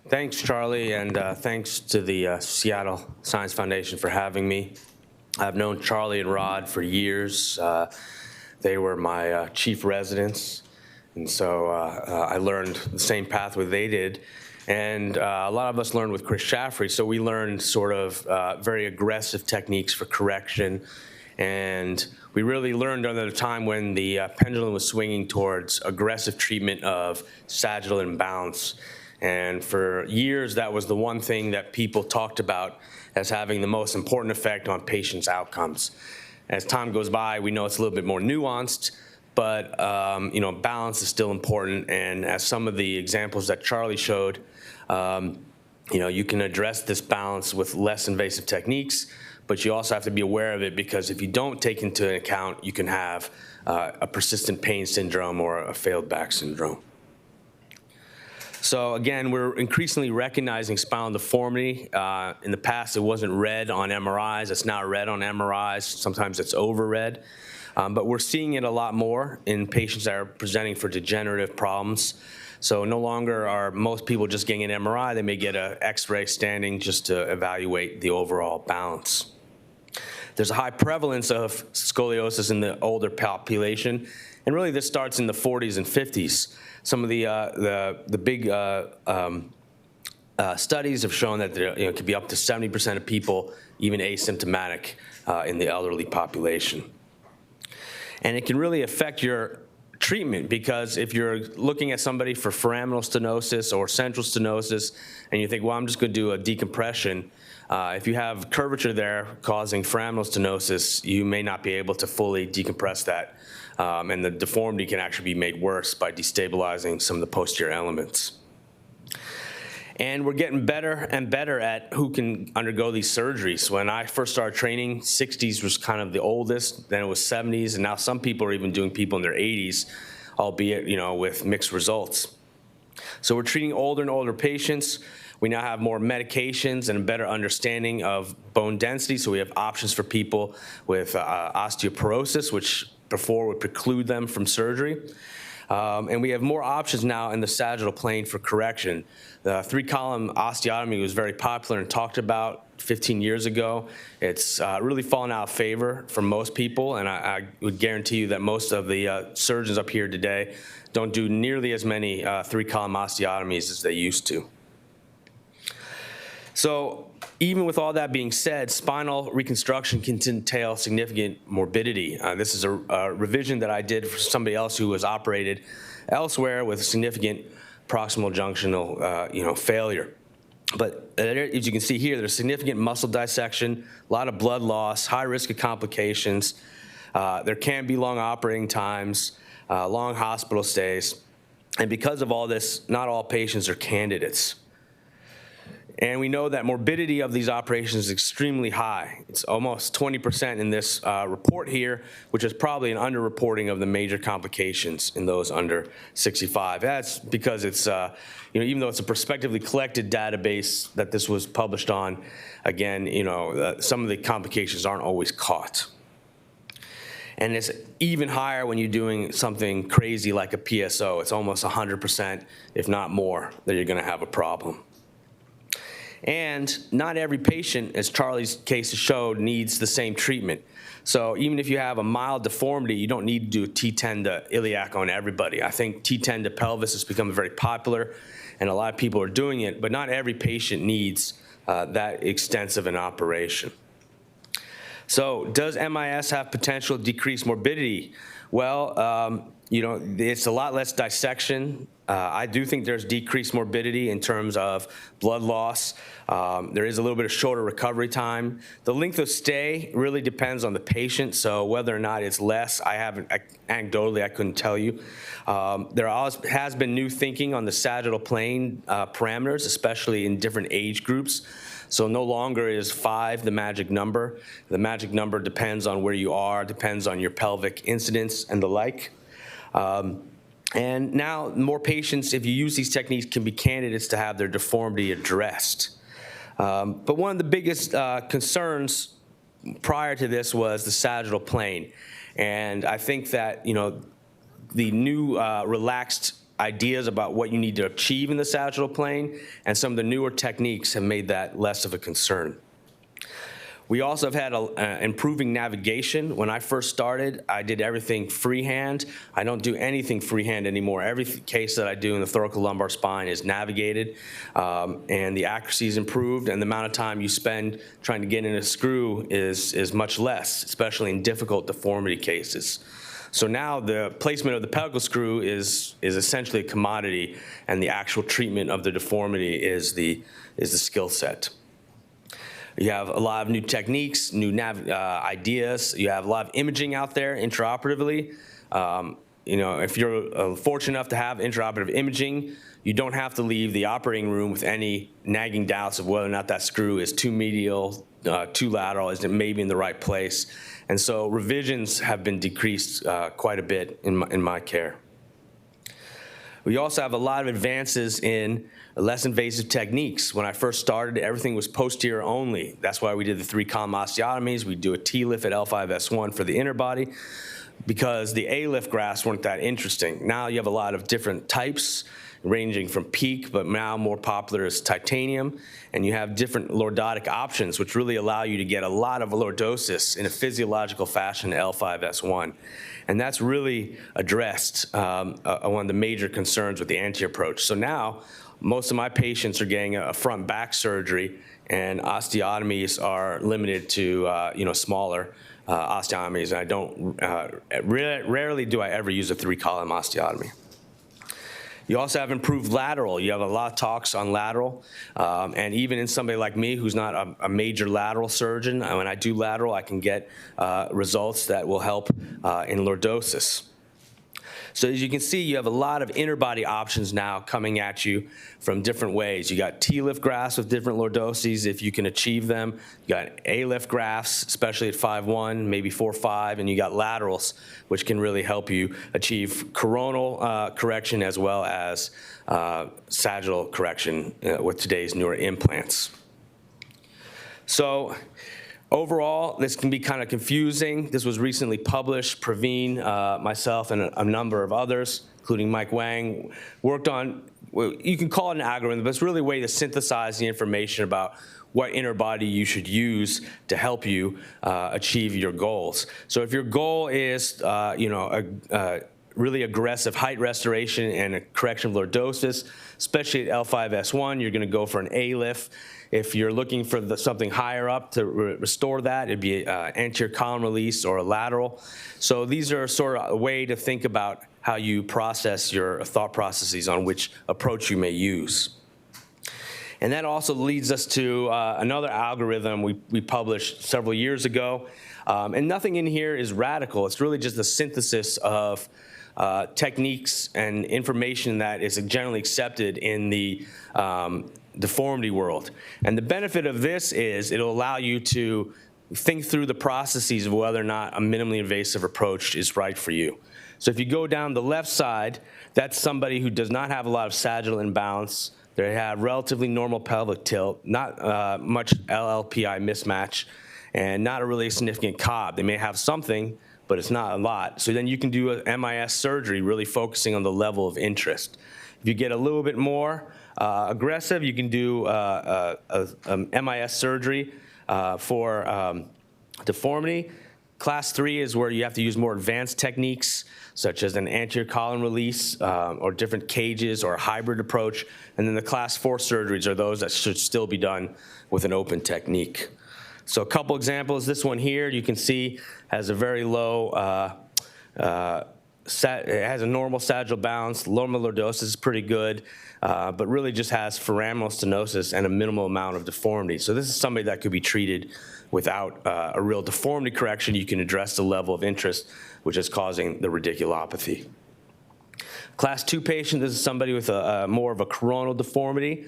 Thanks, Charlie, and thanks to the Seattle Science Foundation for having me. I've known Charlie and Rod for years. They were my chief residents, and so I learned the same pathway they did. And a lot of us learned with Chris Shaffrey, so we learned sort of very aggressive techniques for correction. And we really learned under the time when the pendulum was swinging towards aggressive treatment of sagittal imbalance. And for years, that was the one thing that people talked about as having the most important effect on patients' outcomes. As time goes by, we know it's a little bit more nuanced, but balance is still important. And as some of the examples that Charlie showed, you can address this balance with less invasive techniques, but you also have to be aware of it, because if you don't take into account, you can have a persistent pain syndrome or a failed back syndrome. So again, we're increasingly recognizing spinal deformity. In the past, it wasn't read on MRIs. It's now read on MRIs. Sometimes it's overread. But we're seeing it a lot more in patients that are presenting for degenerative problems. So no longer are most people just getting an MRI. They may get an X-ray standing just to evaluate the overall balance. There's a high prevalence of scoliosis in the older population, and really this starts in the 40s and 50s. Some of the big studies have shown that it could be up to 70% of people even asymptomatic in the elderly population. And it can really affect your treatment, because if you're looking at somebody for foraminal stenosis or central stenosis and you think, well, I'm just going to do a decompression, if you have curvature there causing foraminal stenosis, you may not be able to fully decompress that. And the deformity can actually be made worse by destabilizing some of the posterior elements. And we're getting better and better at who can undergo these surgeries. When I first started training, 60s was kind of the oldest, then it was 70s, and now some people are even doing people in their 80s, albeit with mixed results. So we're treating older and older patients. We now have more medications and a better understanding of bone density, so we have options for people with osteoporosis, which before would preclude them from surgery. And we have more options now in the sagittal plane for correction. The three-column osteotomy was very popular and talked about 15 years ago. It's really fallen out of favor for most people, and I would guarantee you that most of the surgeons up here today don't do nearly as many three-column osteotomies as they used to. So even with all that being said, spinal reconstruction can entail significant morbidity. This is a revision that I did for somebody else who was operated elsewhere with significant proximal junctional failure. But as you can see here, there's significant muscle dissection, a lot of blood loss, high risk of complications. There can be long operating times, long hospital stays. And because of all this, not all patients are candidates. And we know that morbidity of these operations is extremely high. It's almost 20% in this report here, which is probably an underreporting of the major complications in those under 65. That's because it's, even though it's a prospectively collected database that this was published on, again, some of the complications aren't always caught. And it's even higher when you're doing something crazy like a PSO. It's almost 100%, if not more, that you're going to have a problem. And not every patient, as Charlie's case showed, needs the same treatment. So even if you have a mild deformity, you don't need to do a T10 to iliac on everybody. I think T10 to pelvis has become very popular, and a lot of people are doing it, but not every patient needs that extensive an operation. So does MIS have potential to decrease morbidity? Well, it's a lot less dissection. I do think there's decreased morbidity in terms of blood loss. There is a little bit of shorter recovery time. The length of stay really depends on the patient, so whether or not it's less, anecdotally, I couldn't tell you. There has been new thinking on the sagittal plane parameters, especially in different age groups. So no longer is 5 the magic number. The magic number depends on where you are, depends on your pelvic incidence and the like. And now more patients, if you use these techniques, can be candidates to have their deformity addressed. But one of the biggest concerns prior to this was the sagittal plane. And I think that, the new relaxed ideas about what you need to achieve in the sagittal plane, and some of the newer techniques have made that less of a concern. We also have had improving navigation. When I first started, I did everything freehand. I don't do anything freehand anymore. Every case that I do in the thoracolumbar spine is navigated, and the accuracy is improved, and the amount of time you spend trying to get in a screw is much less, especially in difficult deformity cases. So now the placement of the pedicle screw is essentially a commodity, and the actual treatment of the deformity is the skill set. You have a lot of new techniques, new ideas. You have a lot of imaging out there intraoperatively. If you're fortunate enough to have intraoperative imaging, you don't have to leave the operating room with any nagging doubts of whether or not that screw is too medial, too lateral, is it maybe in the right place. And so revisions have been decreased quite a bit in my care. We also have a lot of advances in less invasive techniques. When I first started, everything was posterior only. That's why we did the 3-column osteotomies. We do a T-lift at L5-S1 for the inner body, because the A-lift grafts weren't that interesting. Now you have a lot of different types, ranging from PEEK, but now more popular is titanium, and you have different lordotic options, which really allow you to get a lot of lordosis in a physiological fashion at L5-S1. And that's really addressed one of the major concerns with the anterior approach. So now, most of my patients are getting a front-back surgery, and osteotomies are limited to smaller osteotomies. And I don't rarely do I ever use a 3-column osteotomy. You also have improved lateral. You have a lot of talks on lateral, and even in somebody like me who's not a major lateral surgeon, when I do lateral, I can get results that will help in lordosis. So as you can see, you have a lot of inner body options now coming at you from different ways. You got T-lift grafts with different lordoses if you can achieve them. You got A-lift grafts, especially at 5-1, maybe 4-5, and you got laterals, which can really help you achieve coronal correction as well as sagittal correction with today's newer implants. So overall, this can be kind of confusing. This was recently published. Praveen, myself, and a number of others, including Mike Wang, worked on, well, you can call it an algorithm, but it's really a way to synthesize the information about what inner body you should use to help you achieve your goals. So if your goal is, really aggressive height restoration and a correction of lordosis, especially at L5-S1, you're going to go for an A-lift. If you're looking for something higher up to restore that, it'd be an anterior column release or a lateral. So these are sort of a way to think about how you process your thought processes on which approach you may use. And that also leads us to another algorithm we published several years ago. And nothing in here is radical. It's really just a synthesis of techniques and information that is generally accepted in the deformity world. And the benefit of this is it'll allow you to think through the processes of whether or not a minimally invasive approach is right for you. So if you go down the left side, that's somebody who does not have a lot of sagittal imbalance. They have relatively normal pelvic tilt, not much LLPI mismatch, and not a really significant COB. They may have something, but it's not a lot. So then you can do a MIS surgery, really focusing on the level of interest. If you get a little bit more aggressive, you can do MIS surgery for deformity. Class 3 is where you have to use more advanced techniques, such as an anterior column release or different cages or a hybrid approach. And then the Class 4 surgeries are those that should still be done with an open technique. So a couple examples. This one here, you can see, has a very low, it has a normal sagittal balance. Normal lordosis is pretty good, but really just has foraminal stenosis and a minimal amount of deformity. So this is somebody that could be treated without a real deformity correction. You can address the level of interest, which is causing the radiculopathy. Class 2 patient, this is somebody with more of a coronal deformity.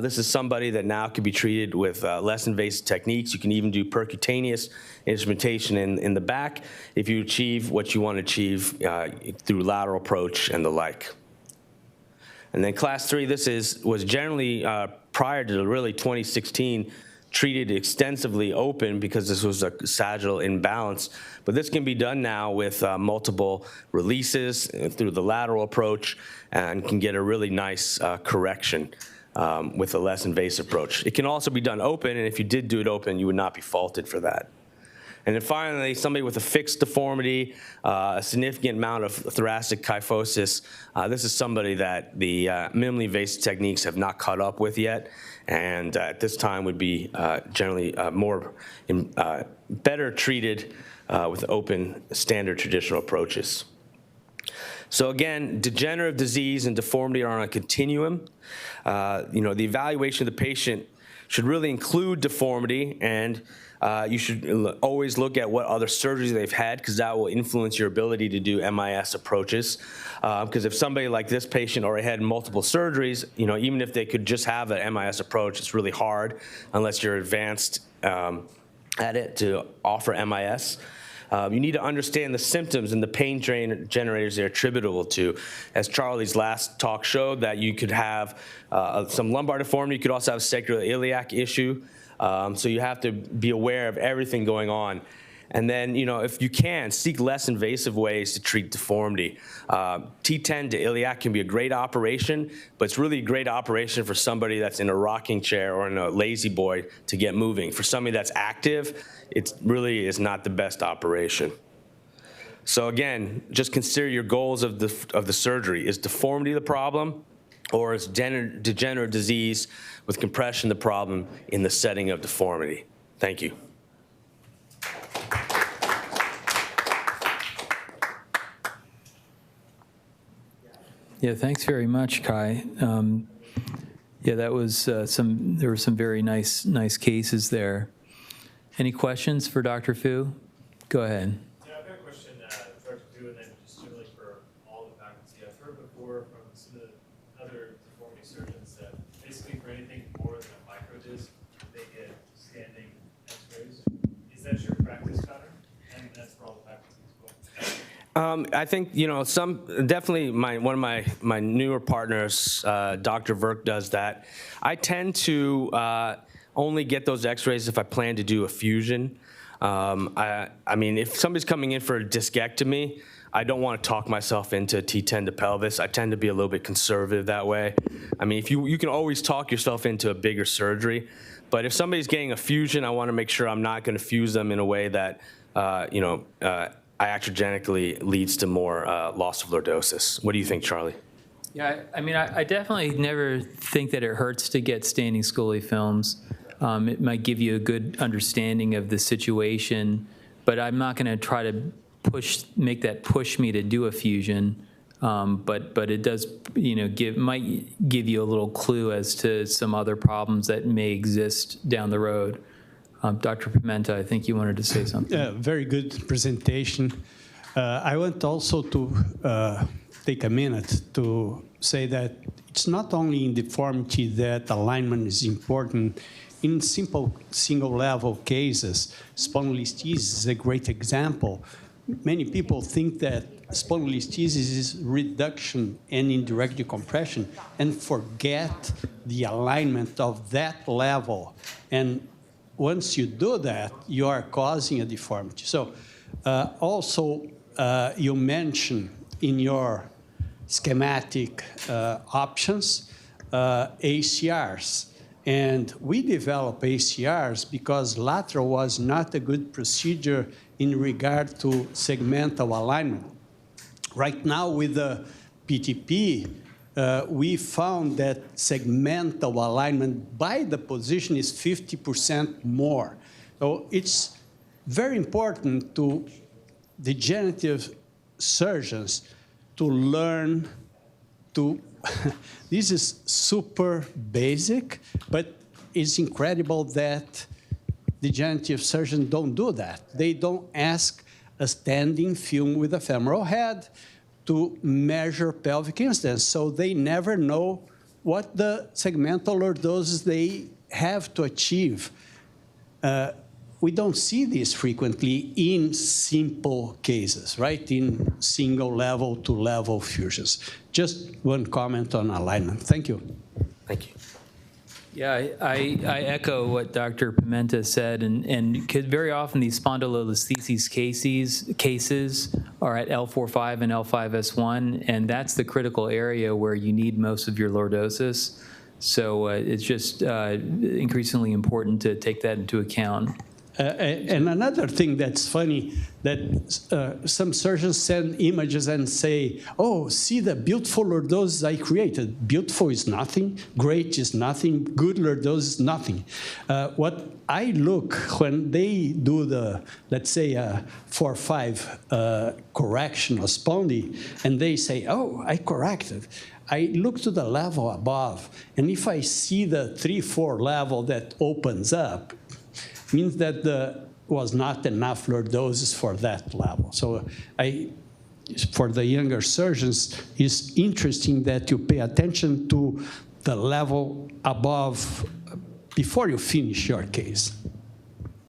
This is somebody that now can be treated with less invasive techniques. You can even do percutaneous instrumentation in the back if you achieve what you want to achieve through lateral approach and the like. And then class 3, this was generally prior to really 2016 treated extensively open because this was a sagittal imbalance. But this can be done now with multiple releases through the lateral approach and can get a really nice correction with a less invasive approach. It can also be done open, and if you did do it open, you would not be faulted for that. And then finally, somebody with a fixed deformity, a significant amount of thoracic kyphosis. This is somebody that the minimally invasive techniques have not caught up with yet, and at this time would be generally better treated with open, standard traditional approaches. So again, degenerative disease and deformity are on a continuum. The evaluation of the patient should really include deformity, and you should always look at what other surgeries they've had, because that will influence your ability to do MIS approaches. Because if somebody like this patient already had multiple surgeries, even if they could just have an MIS approach, it's really hard unless you're advanced at it to offer MIS. You need to understand the symptoms and the pain generators they're attributable to. As Charlie's last talk showed, that you could have some lumbar deformity. You could also have a sacroiliac issue. So you have to be aware of everything going on. And then, if you can, seek less invasive ways to treat deformity. T10 to iliac can be a great operation, but it's really a great operation for somebody that's in a rocking chair or in a lazy boy to get moving. For somebody that's active, it really is not the best operation. So again, just consider your goals of the surgery. Is deformity the problem, or is degenerative disease with compression the problem in the setting of deformity? Thank you. Yeah, thanks very much, Kai. Yeah, that was there were some very nice cases there. Any questions for Dr. Fu? Go ahead. Yeah, I've got a question for Dr. Fu, and then just generally for all the faculty. I've heard before from some of the other deformity surgeons that basically for anything more than a microdisc, they get standing X-rays. Is that your practice pattern? And that's for all the faculty as well. I think, definitely one of my newer partners, Dr. Verk, does that. I tend to only get those X-rays if I plan to do a fusion. I mean, if somebody's coming in for a discectomy, I don't want to talk myself into T10 to pelvis. I tend to be a little bit conservative that way. I mean, if you can always talk yourself into a bigger surgery, but if somebody's getting a fusion, I want to make sure I'm not going to fuse them in a way that, iatrogenically leads to more loss of lordosis. What do you think, Charlie? Yeah, I mean, I definitely never think that it hurts to get standing scoli films. It might give you a good understanding of the situation, but I'm not going to try to make that push me to do a fusion. But it does, might give you a little clue as to some other problems that may exist down the road. Dr. Pimenta, I think you wanted to say something. Yeah, very good presentation. I want also to take a minute to say that it's not only in deformity that alignment is important. In simple single-level cases, spondylolisthesis is a great example. Many people think that spondylolisthesis is reduction and indirect decompression and forget the alignment of that level. And once you do that, you are causing a deformity. So also, you mentioned in your schematic options ACRs. And we developed ACRs because lateral was not a good procedure in regard to segmental alignment. Right now with the PTP, we found that segmental alignment by the position is 50% more. So it's very important to degenerative surgeons to learn to, this is super basic, but it's incredible that degenerative surgeons don't do that. They don't ask a standing film with a femoral head to measure pelvic incidence, so they never know what the segmental lordosis they have to achieve. We don't see this frequently in simple cases, right? In single level to level fusions. Just one comment on alignment. Thank you. Thank you. Yeah, I echo what Dr. Pimenta said, and very often these spondylolisthesis cases are at L4-5 and L5S1, and that's the critical area where you need most of your lordosis. So it's just increasingly important to take that into account. And another thing that's funny, that some surgeons send images and say, oh, see the beautiful lordosis I created. Beautiful is nothing, great is nothing, good lordosis is nothing. What I look when they do the, let's say, 4-5 correction of spondy, and they say, oh, I corrected. I look to the level above, and if I see the 3-4 level that opens up, means that there was not enough lordosis for that level. So for the younger surgeons, it's interesting that you pay attention to the level above before you finish your case.